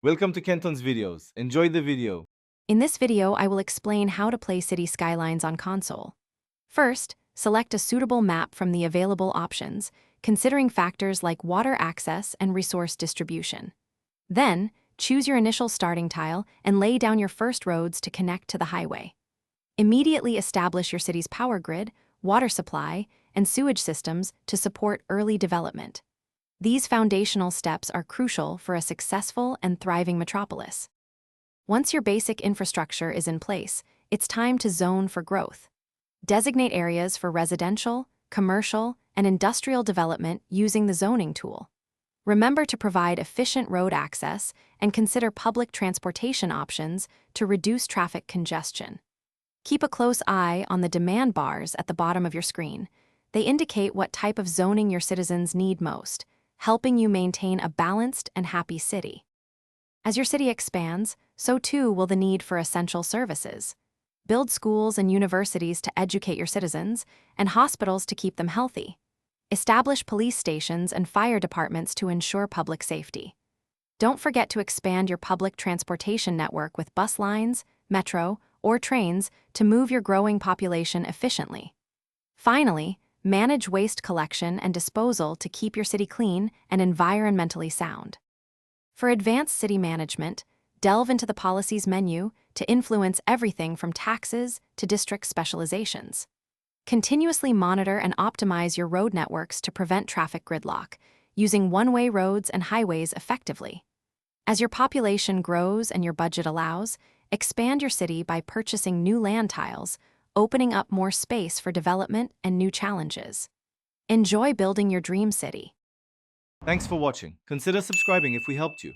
Welcome to Kenton's videos. Enjoy the video. In this video, I will explain how to play City Skylines on console. First, select a suitable map from the available options, considering factors like water access and resource distribution. Then, choose your initial starting tile and lay down your first roads to connect to the highway. Immediately establish your city's power grid, water supply, and sewage systems to support early development. These foundational steps are crucial for a successful and thriving metropolis. Once your basic infrastructure is in place, it's time to zone for growth. Designate areas for residential, commercial, and industrial development using the zoning tool. Remember to provide efficient road access and consider public transportation options to reduce traffic congestion. Keep a close eye on the demand bars at the bottom of your screen. They indicate what type of zoning your citizens need most, helping you maintain a balanced and happy city. As your city expands, so too will the need for essential services. Build schools and universities to educate your citizens, and hospitals to keep them healthy. Establish police stations and fire departments to ensure public safety. Don't forget to expand your public transportation network with bus lines, metro, or trains to move your growing population efficiently. Finally, manage waste collection and disposal to keep your city clean and environmentally sound. For advanced city management, delve into the policies menu to influence everything from taxes to district specializations. Continuously monitor and optimize your road networks to prevent traffic gridlock, using one-way roads and highways effectively. As your population grows and your budget allows, expand your city by purchasing new land tiles, opening up more space for development and new challenges. Enjoy building your dream city. Thanks for watching. Consider subscribing if we helped you.